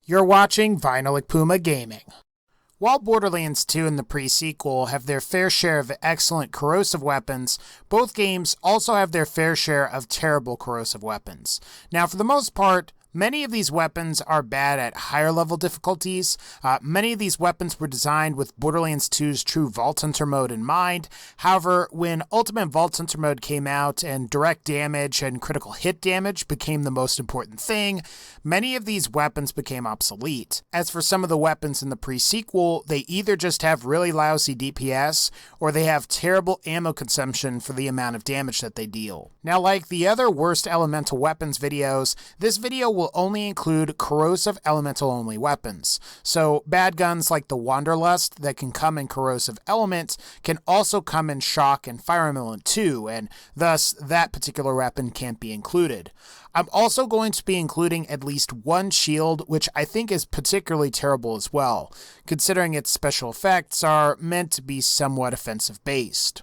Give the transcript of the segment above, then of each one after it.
You're watching VinylicPumaGaming. While Borderlands 2 and the pre-sequel have their fair share of excellent corrosive weapons, both games also have their fair share of terrible corrosive weapons. Now, for the most part, many of these weapons are bad at higher level difficulties. Many of these weapons were designed with Borderlands 2's true Vault Hunter mode in mind. However, when Ultimate Vault Hunter mode came out and direct damage and critical hit damage became the most important thing, many of these weapons became obsolete. As for some of the weapons in the pre-sequel, they either just have really lousy DPS, or they have terrible ammo consumption for the amount of damage that they deal. Now, like the other worst elemental weapons videos, this video will only include corrosive elemental only weapons. So bad guns like the Wanderlust that can come in corrosive elements can also come in shock and fire element too, and thus that particular weapon can't be included. I'm also going to be including at least one shield, which I think is particularly terrible as well, considering its special effects are meant to be somewhat offensive based.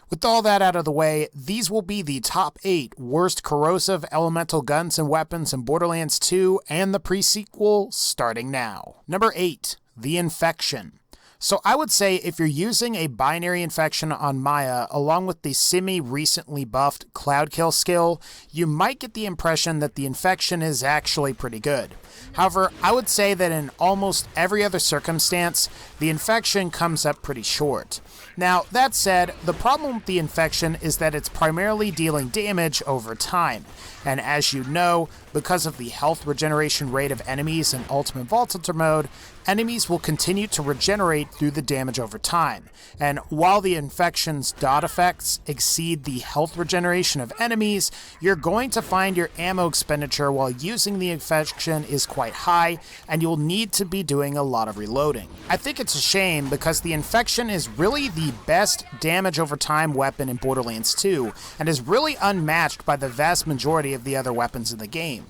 With all that out of the way, these will be the top 8 worst corrosive elemental guns and weapons in Borderlands 2 and the pre-sequel, starting now. Number 8, the Infection. So I would say if you're using a binary infection on Maya along with the semi-recently buffed Cloud Kill skill, you might get the impression that the infection is actually pretty good. However, I would say that in almost every other circumstance, the infection comes up pretty short. Now, that said, the problem with the infection is that it's primarily dealing damage over time. And as you know, because of the health regeneration rate of enemies in Ultimate Vault Hunter mode, enemies will continue to regenerate through the damage over time. And while the infection's dot effects exceed the health regeneration of enemies, you're going to find your ammo expenditure while using the infection is quite high, and you'll need to be doing a lot of reloading. I think it's a shame because the infection is really the best damage over time weapon in Borderlands 2, and is really unmatched by the vast majority of the other weapons in the game.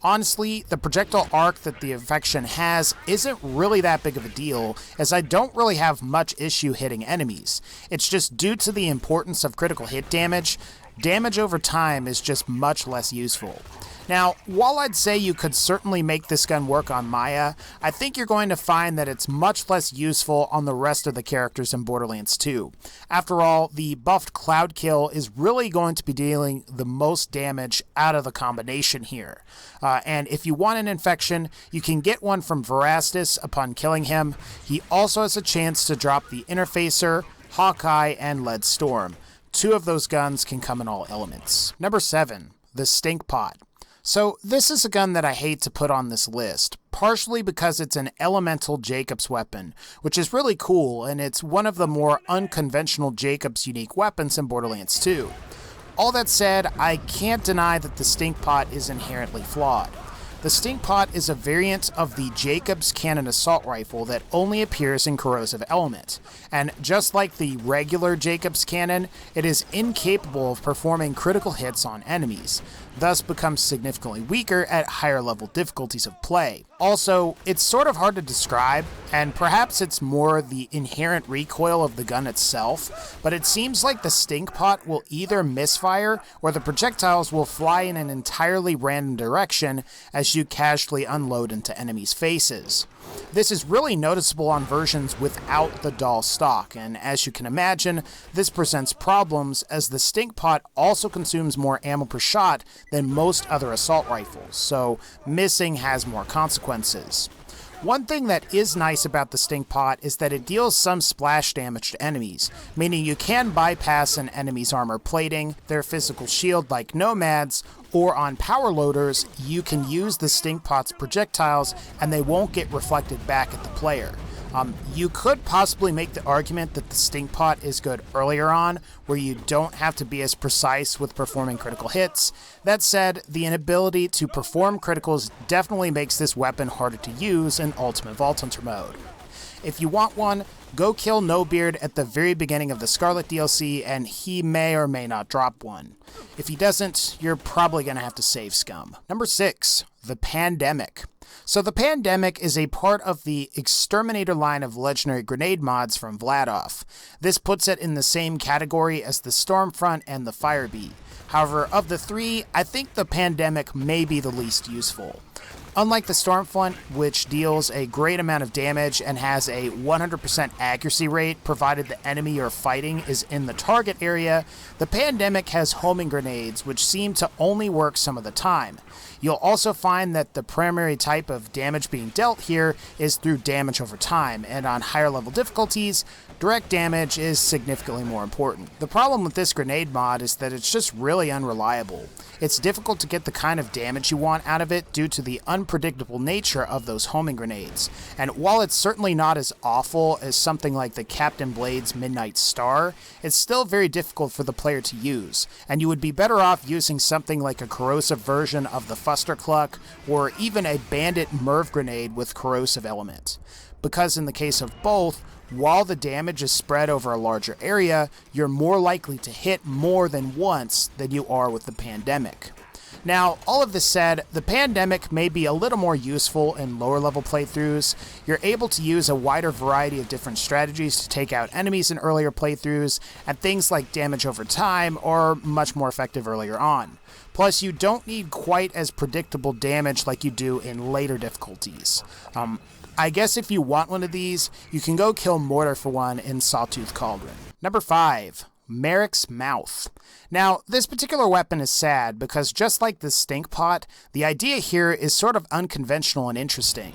Honestly, the projectile arc that the infection has isn't really that big of a deal, as I don't really have much issue hitting enemies. It's just due to the importance of critical hit damage, damage over time is just much less useful. Now, while I'd say you could certainly make this gun work on Maya, I think you're going to find that it's much less useful on the rest of the characters in Borderlands 2. After all, the buffed Cloud Kill is really going to be dealing the most damage out of the combination here. And if you want an infection, you can get one from Verastus upon killing him. He also has a chance to drop the Interfacer, Hawkeye, and Lead Storm. 2 of those guns can come in all elements. Number 7, the Stinkpot. So this is a gun that I hate to put on this list, partially because it's an elemental Jacobs weapon, which is really cool, and it's one of the more unconventional Jacobs unique weapons in Borderlands 2. All that said, I can't deny that the Stinkpot is inherently flawed. The Stinkpot is a variant of the Jacobs Cannon Assault Rifle that only appears in Corrosive Element, and just like the regular Jacobs Cannon, it is incapable of performing critical hits on enemies, thus becomes significantly weaker at higher level difficulties of play. Also, it's sort of hard to describe, and perhaps it's more the inherent recoil of the gun itself, but it seems like the Stinkpot will either misfire or the projectiles will fly in an entirely random direction as you casually unload into enemies' faces. This is really noticeable on versions without the doll stock, and as you can imagine, this presents problems as the Stinkpot also consumes more ammo per shot than most other assault rifles, so missing has more consequences. One thing that is nice about the Stinkpot is that it deals some splash damage to enemies, meaning you can bypass an enemy's armor plating, their physical shield like nomads, or on power loaders, you can use the Stinkpot's projectiles and they won't get reflected back at the player. You could possibly make the argument that the Stinkpot is good earlier on, where you don't have to be as precise with performing critical hits. That said, the inability to perform criticals definitely makes this weapon harder to use in Ultimate Vault Hunter mode. If you want one, go kill Nobeard at the very beginning of the Scarlet DLC, and he may or may not drop one. If he doesn't, you're probably going to have to save Scum. Number 6, the Pandemic. So the Pandemic is a part of the Exterminator line of legendary grenade mods from Vladof. This puts it in the same category as the Stormfront and the Firebee. However, of the 3, I think the Pandemic may be the least useful. Unlike the Stormfront, which deals a great amount of damage and has a 100% accuracy rate provided the enemy you're fighting is in the target area, the Pandemic has homing grenades, which seem to only work some of the time. You'll also find that the primary type of damage being dealt here is through damage over time, and on higher level difficulties, direct damage is significantly more important. The problem with this grenade mod is that it's just really unreliable. It's difficult to get the kind of damage you want out of it due to the unpredictable nature of those homing grenades. And while it's certainly not as awful as something like the Captain Blade's Midnight Star, it's still very difficult for the player to use, and you would be better off using something like a corrosive version of the Fustercluck, or even a Bandit Merv grenade with corrosive element. Because in the case of both, while the damage is spread over a larger area, you're more likely to hit more than once than you are with the Pandemic. Now, all of this said, the Pandemic may be a little more useful in lower level playthroughs. You're able to use a wider variety of different strategies to take out enemies in earlier playthroughs, and things like damage over time are much more effective earlier on. Plus, you don't need quite as predictable damage like you do in later difficulties. I guess if you want one of these, you can go kill Mortar for one in Sawtooth Cauldron. Number 5. Mariks Mouse. Now, this particular weapon is sad because just like the Stinkpot, the idea here is sort of unconventional and interesting.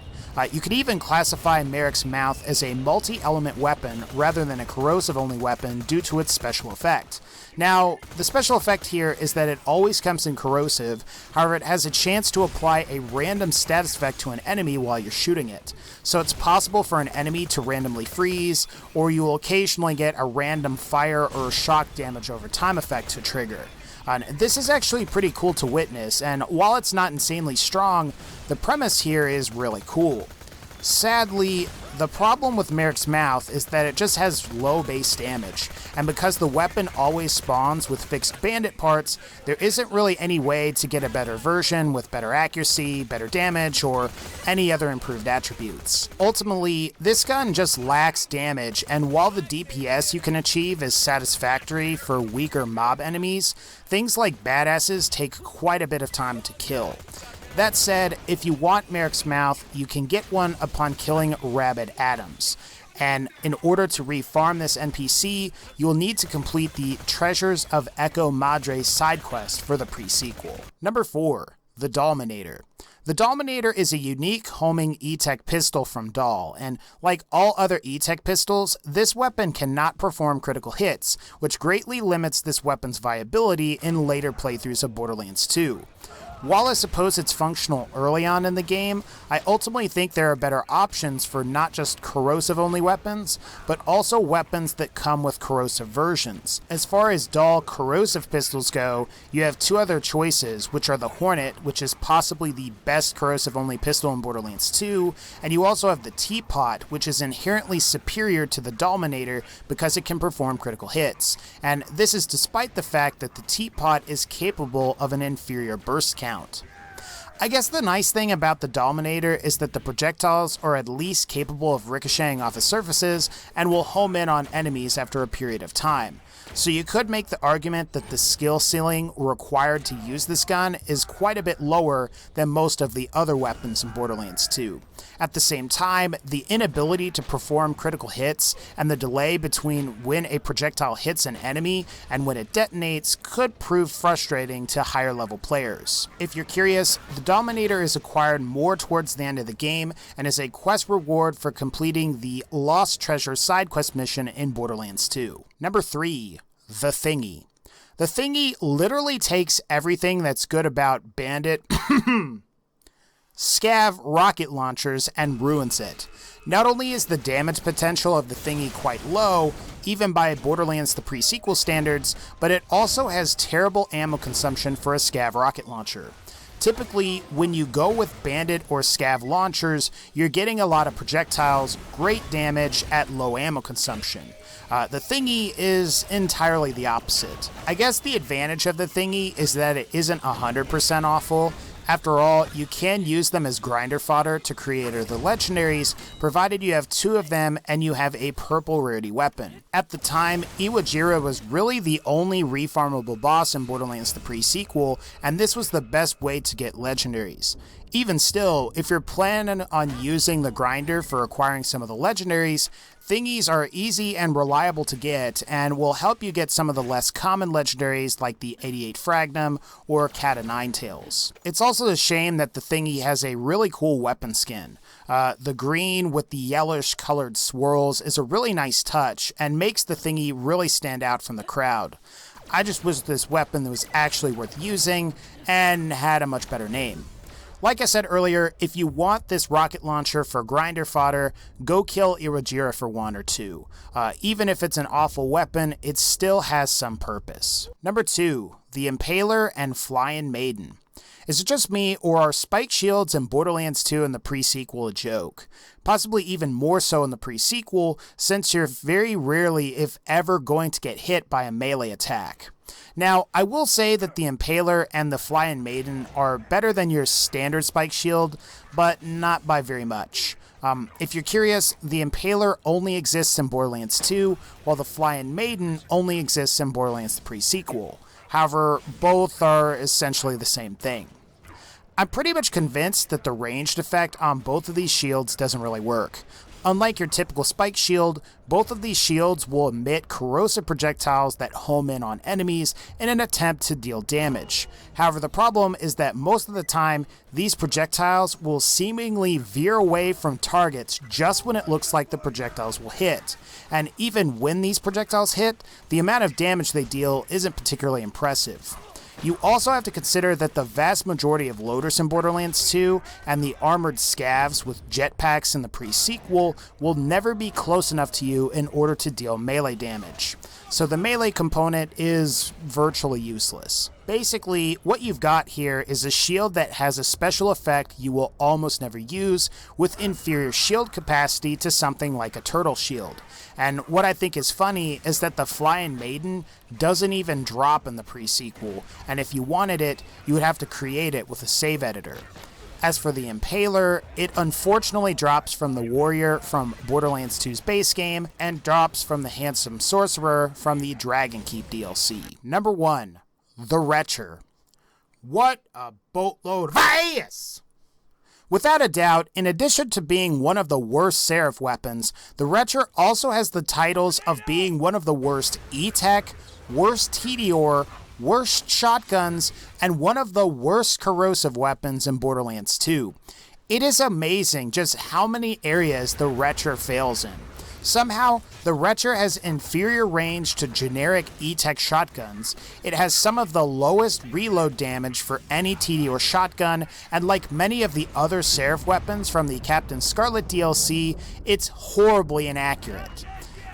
You could even classify Mariks Mouse as a multi-element weapon rather than a corrosive-only weapon due to its special effect. Now, the special effect here is that it always comes in corrosive, however it has a chance to apply a random status effect to an enemy while you're shooting it. So it's possible for an enemy to randomly freeze, or you will occasionally get a random fire or shock damage over time effect to trigger. This is actually pretty cool to witness, and while it's not insanely strong, the premise here is really cool. Sadly, the problem with Mariks Mouse is that it just has low base damage, and because the weapon always spawns with fixed bandit parts, there isn't really any way to get a better version with better accuracy, better damage, or any other improved attributes. Ultimately, this gun just lacks damage, and while the DPS you can achieve is satisfactory for weaker mob enemies, things like badasses take quite a bit of time to kill. That said, if you want Mariks Mouse, you can get one upon killing Rabid Adams. And in order to refarm this NPC, you will need to complete the Treasures of Echo Madre side quest for the pre-sequel. Number 4. The Dominator. The Dominator is a unique homing E-Tech pistol from Dahl, and like all other E-Tech pistols, this weapon cannot perform critical hits, which greatly limits this weapon's viability in later playthroughs of Borderlands 2. While I suppose it's functional early on in the game, I ultimately think there are better options for not just corrosive-only weapons, but also weapons that come with corrosive versions. As far as Dahl corrosive pistols go, you have two other choices, which are the Hornet, which is possibly the best corrosive-only pistol in Borderlands 2, and you also have the Teapot, which is inherently superior to the Dominator because it can perform critical hits. And this is despite the fact that the Teapot is capable of an inferior burst count. I guess the nice thing about the Dominator is that the projectiles are at least capable of ricocheting off of surfaces and will home in on enemies after a period of time. So you could make the argument that the skill ceiling required to use this gun is quite a bit lower than most of the other weapons in Borderlands 2. At the same time, the inability to perform critical hits and the delay between when a projectile hits an enemy and when it detonates could prove frustrating to higher level players. If you're curious, the Dominator is acquired more towards the end of the game and is a quest reward for completing the Lost Treasure side quest mission in Borderlands 2. Number 3. The Thingy. The Thingy literally takes everything that's good about Bandit Scav rocket launchers and ruins it. Not only is the damage potential of the Thingy quite low, even by Borderlands the pre-sequel standards, but it also has terrible ammo consumption for a Scav rocket launcher. Typically, when you go with Bandit or Scav launchers, you're getting a lot of projectiles, great damage at low ammo consumption. The Thingy is entirely the opposite. I guess the advantage of the Thingy is that it isn't 100% awful. After all, you can use them as grinder fodder to create the legendaries, provided you have two of them and you have a purple rarity weapon. At the time, Iwajira was really the only refarmable boss in Borderlands the pre-sequel, and this was the best way to get legendaries. Even still, if you're planning on using the grinder for acquiring some of the legendaries, thingies are easy and reliable to get and will help you get some of the less common legendaries like the 88 Fragnum or Cat of Nine Tails. It's also a shame that the thingy has a really cool weapon skin. The green with the yellowish colored swirls is a really nice touch and makes the thingy really stand out from the crowd. I just wish this weapon was actually worth using and had a much better name. Like I said earlier, if you want this rocket launcher for grinder fodder, go kill Iwajira for 1 or 2. Even if it's an awful weapon, it still has some purpose. Number 2, the Impaler and Flyin Maiden. Is it just me, or are spike shields in Borderlands 2 and the pre-sequel a joke? Possibly even more so in the pre-sequel, since you're very rarely, if ever, going to get hit by a melee attack. Now, I will say that the Impaler and the Flyin Maiden are better than your standard spike shield, but not by very much. If you're curious, the Impaler only exists in Borderlands 2, while the Flyin Maiden only exists in Borderlands the pre-sequel. However, both are essentially the same thing. I'm pretty much convinced that the ranged effect on both of these shields doesn't really work. Unlike your typical spike shield, both of these shields will emit corrosive projectiles that home in on enemies in an attempt to deal damage. However, the problem is that most of the time, these projectiles will seemingly veer away from targets just when it looks like the projectiles will hit. And even when these projectiles hit, the amount of damage they deal isn't particularly impressive. You also have to consider that the vast majority of loaders in Borderlands 2 and the armored scavs with jetpacks in the pre-sequel will never be close enough to you in order to deal melee damage. So the melee component is virtually useless. Basically, what you've got here is a shield that has a special effect you will almost never use, with inferior shield capacity to something like a turtle shield. And what I think is funny is that the Flyin Maiden doesn't even drop in the pre-sequel, and if you wanted it, you would have to create it with a save editor. As for the Impaler, it unfortunately drops from the Warrior from Borderlands 2's base game, and drops from the Handsome Sorcerer from the Dragon Keep DLC. Number 1. The Retcher. What a boatload of ass! Without a doubt, in addition to being one of the worst Seraph weapons, the Retcher also has the titles of being one of the worst E-Tech, worst Tediore, worst shotguns, and one of the worst corrosive weapons in Borderlands 2. It is amazing just how many areas the Retcher fails in. Somehow, the Retcher has inferior range to generic E-Tech shotguns, it has some of the lowest reload damage for any Tediore shotgun, and like many of the other Seraph weapons from the Captain Scarlet DLC, it's horribly inaccurate.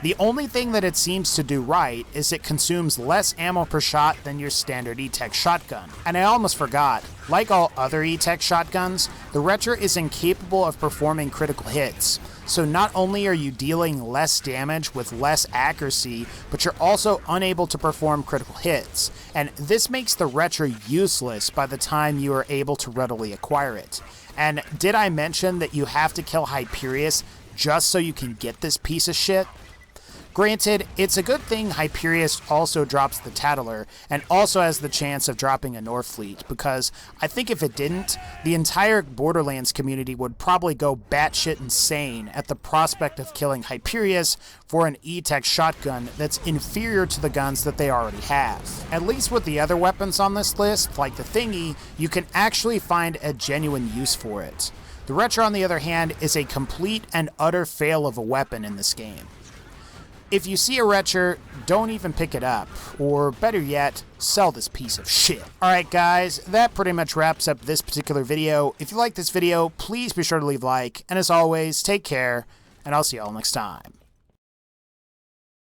The only thing that it seems to do right is it consumes less ammo per shot than your standard E-Tech shotgun. And I almost forgot, like all other E-Tech shotguns, the Retcher is incapable of performing critical hits. So not only are you dealing less damage with less accuracy, but you're also unable to perform critical hits. And this makes the Retcher useless by the time you are able to readily acquire it. And did I mention that you have to kill Hyperius just so you can get this piece of shit? Granted, it's a good thing Hyperius also drops the Tattler, and also has the chance of dropping a Northfleet, because I think if it didn't, the entire Borderlands community would probably go batshit insane at the prospect of killing Hyperius for an E-Tech shotgun that's inferior to the guns that they already have. At least with the other weapons on this list, like the thingy, you can actually find a genuine use for it. The Retcher, on the other hand, is a complete and utter fail of a weapon in this game. If you see a Retcher, don't even pick it up, or better yet, sell this piece of shit. Alright guys, that pretty much wraps up this particular video. If you like this video, please be sure to leave a like, and as always, take care, and I'll see y'all next time.